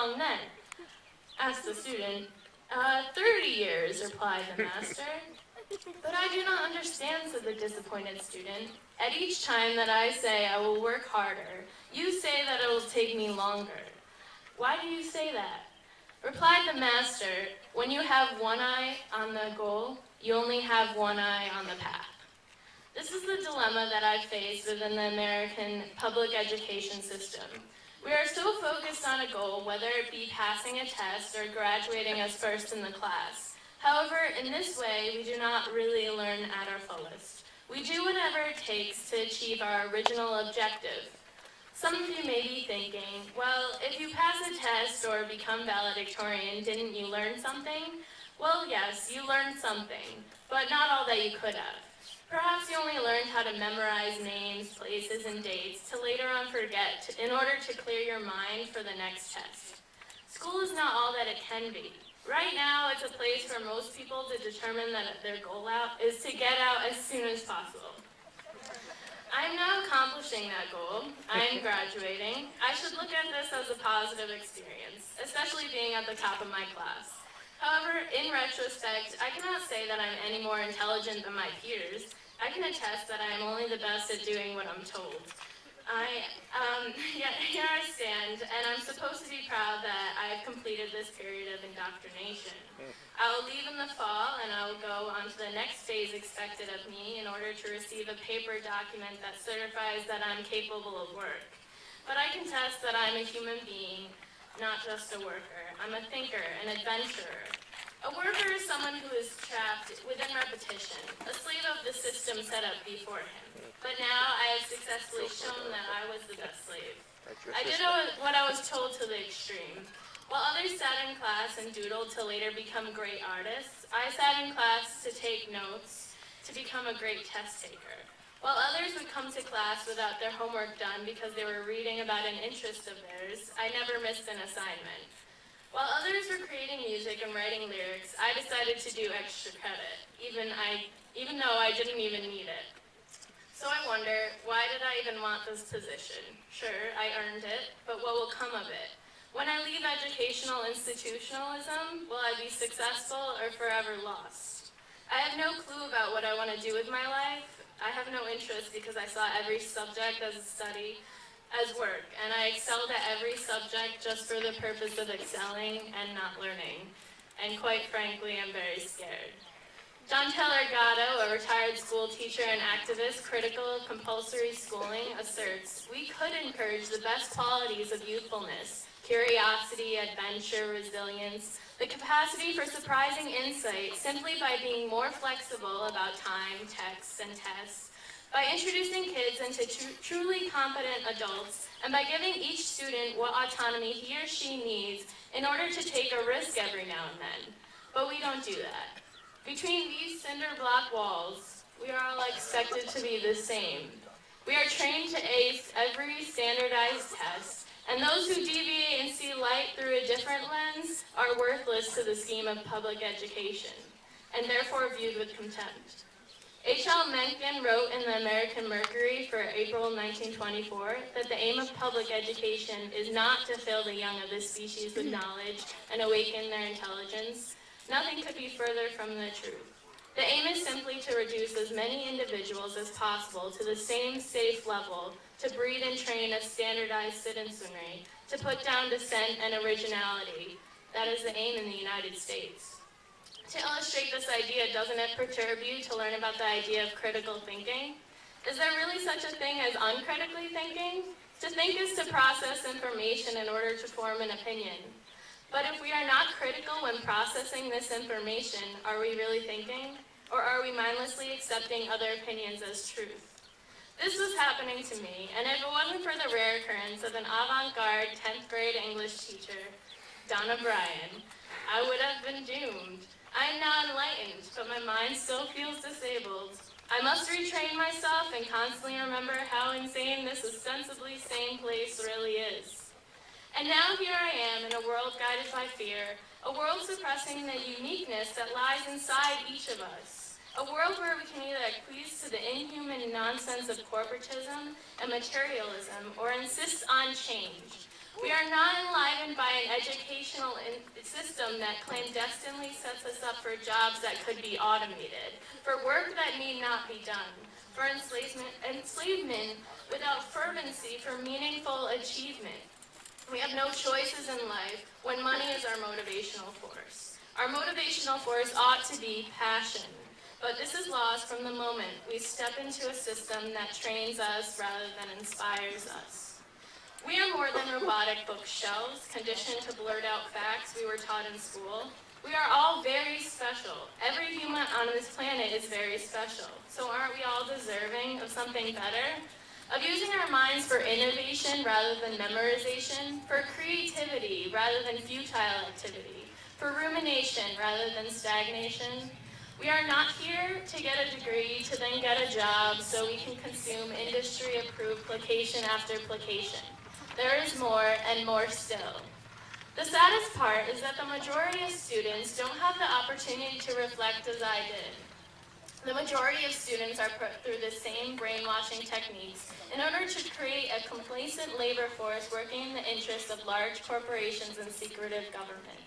long then?" Asked the student. 30 years, replied the master. "But I do not understand," said the disappointed student. "At each time that I say I will work harder, you say that it will take me longer. Why do you say that?" Replied the master, "When you have one eye on the goal, you only have one eye on the path." This is the dilemma that I face within the American public education system. We are so focused on a goal, whether it be passing a test or graduating as first in the class. However, in this way, we do not really learn at our fullest. We do whatever it takes to achieve our original objective. Some of you may be thinking, well, if you pass a test or become valedictorian, didn't you learn something? Well, yes, you learned something, but not all that you could have. Perhaps you only learned how to memorize names, places, and dates to later on forget in order to clear your mind for the next test. School is not all that it can be. Right now, it's a place for most people to determine that their goal out is to get out as soon as possible. I am now accomplishing that goal. I am graduating. I should look at this as a positive experience, especially being at the top of my class. However, in retrospect, I cannot say that I'm any more intelligent than my peers. I can attest that I am only the best at doing what I'm told. Here I stand, and I'm supposed to be proud that I have completed this period of indoctrination. I will leave in the fall, and I will go on to the next phase expected of me in order to receive a paper document that certifies that I'm capable of work. But I contest that I'm a human being, not just a worker. I'm a thinker, an adventurer. A worker is someone who is trapped within repetition, a slave of the system set up before him. But now I have successfully shown that I was the best slave. I did what I was told to the extreme. While others sat in class and doodled to later become great artists, I sat in class to take notes to become a great test taker. While others would come to class without their homework done because they were reading about an interest of theirs, I never missed an assignment. While others were creating music and writing lyrics, I decided to do extra credit, even though I didn't even need it. So I wonder, why did I even want this position? Sure, I earned it, but what will come of it? When I leave educational institutionalism, will I be successful or forever lost? I have no clue about what I want to do with my life. I have no interest because I saw every subject as a study, as work, and I excelled at every subject just for the purpose of excelling and not learning. And quite frankly, I'm very scared. John Taylor Gatto, a retired school teacher and activist critical of compulsory schooling, asserts, "We could encourage the best qualities of youthfulness, curiosity, adventure, resilience, the capacity for surprising insight simply by being more flexible about time, texts, and tests, by introducing kids into truly competent adults, and by giving each student what autonomy he or she needs in order to take a risk every now and then." But we don't do that. Between these cinder block walls, we are all expected to be the same. We are trained to ace every standardized test, and those who deviate and see light through a different lens are worthless to the scheme of public education, and therefore viewed with contempt. H.L. Mencken wrote in the American Mercury for April 1924 that the aim of public education is not to fill the young of this species with knowledge and awaken their intelligence. Nothing could be further from the truth. The aim is simply to reduce as many individuals as possible to the same safe level, to breed and train a standardized citizenry, to put down dissent and originality. That is the aim in the United States. To illustrate this idea, doesn't it perturb you to learn about the idea of critical thinking? Is there really such a thing as uncritically thinking? To think is to process information in order to form an opinion. But if we are not critical when processing this information, are we really thinking? Or are we mindlessly accepting other opinions as truth? This was happening to me, and if it wasn't for the rare occurrence of an avant-garde 10th grade English teacher, Donna Bryan, I would have been doomed. I am now enlightened, but my mind still feels disabled. I must retrain myself and constantly remember how insane this ostensibly sane place really is. And now here I am in a world guided by fear, a world suppressing the uniqueness that lies inside each of us, a world where we can either acquiesce to the inhuman nonsense of corporatism and materialism or insist on change, We are not enlivened by an educational system that clandestinely sets us up for jobs that could be automated, for work that need not be done, for enslavement without fervency for meaningful achievement. We have no choices in life when money is our motivational force. Our motivational force ought to be passion, but this is lost from the moment we step into a system that trains us rather than inspires us. We are more than robotic bookshelves, conditioned to blurt out facts we were taught in school. We are all very special. Every human on this planet is very special. So aren't we all deserving of something better? Of using our minds for innovation rather than memorization, for creativity rather than futile activity, for rumination rather than stagnation? We are not here to get a degree to then get a job so we can consume industry-approved placation after placation. There is more and more still. The saddest part is that the majority of students don't have the opportunity to reflect as I did. The majority of students are put through the same brainwashing techniques in order to create a complacent labor force working in the interests of large corporations and secretive government.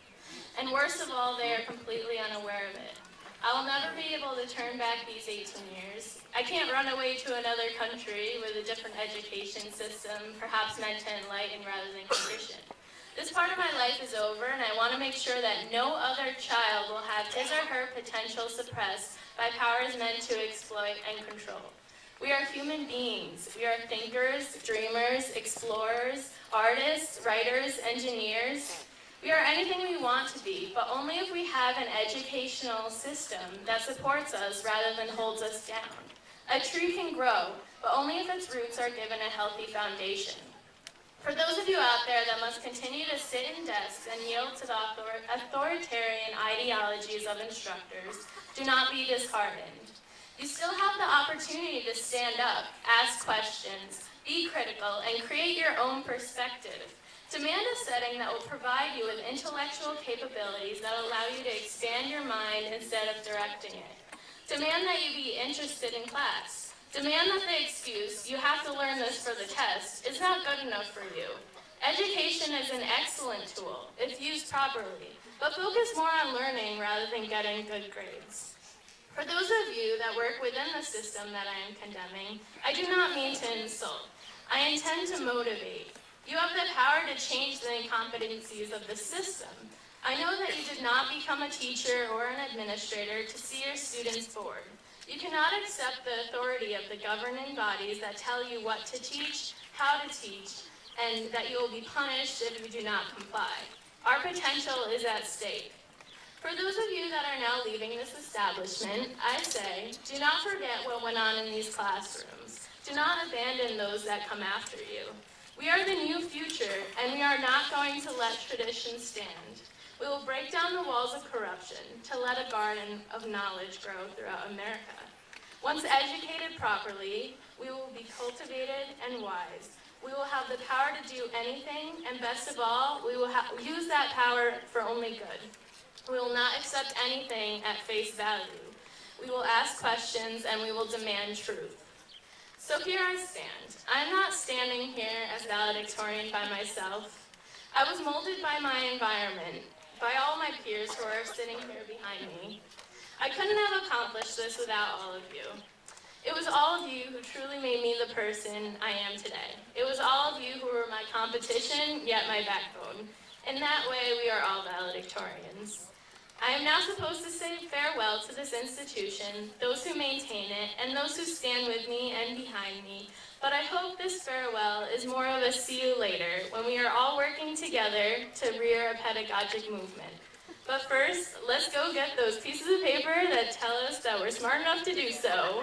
And worst of all, they are completely unaware of it. I will never be able to turn back these 18 years. I can't run away to another country with a different education system, perhaps meant to enlighten rather than condition. This part of my life is over, and I want to make sure that no other child will have his or her potential suppressed by powers meant to exploit and control. We are human beings. We are thinkers, dreamers, explorers, artists, writers, engineers. We are anything we want to be, but only if we have an educational system that supports us rather than holds us down. A tree can grow, but only if its roots are given a healthy foundation. For those of you out there that must continue to sit in desks and yield to the authoritarian ideologies of instructors, do not be disheartened. You still have the opportunity to stand up, ask questions, be critical, and create your own perspective. Demand a setting that will provide you with intellectual capabilities that allow you to expand your mind instead of directing it. Demand that you be interested in class. Demand that the excuse, "you have to learn this for the test," is not good enough for you. Education is an excellent tool if used properly, but focus more on learning rather than getting good grades. For those of you that work within the system that I am condemning, I do not mean to insult. I intend to motivate. You have the power to change the incompetencies of the system. I know that you did not become a teacher or an administrator to see your students bored. You cannot accept the authority of the governing bodies that tell you what to teach, how to teach, and that you will be punished if you do not comply. Our potential is at stake. For those of you that are now leaving this establishment, I say, do not forget what went on in these classrooms. Do not abandon those that come after you. We are the new future, and we are not going to let tradition stand. We will break down the walls of corruption to let a garden of knowledge grow throughout America. Once educated properly, we will be cultivated and wise. We will have the power to do anything, and best of all, we will use that power for only good. We will not accept anything at face value. We will ask questions, and we will demand truth. So here I stand. I'm not standing here as valedictorian by myself. I was molded by my environment, by all my peers who are sitting here behind me. I couldn't have accomplished this without all of you. It was all of you who truly made me the person I am today. It was all of you who were my competition, yet my backbone. In that way, we are all valedictorians. I am now supposed to say farewell to this institution, those who maintain it, and those who stand with me and behind me. But I hope this farewell is more of a see you later, when we are all working together to rear a pedagogic movement. But first, let's go get those pieces of paper that tell us that we're smart enough to do so.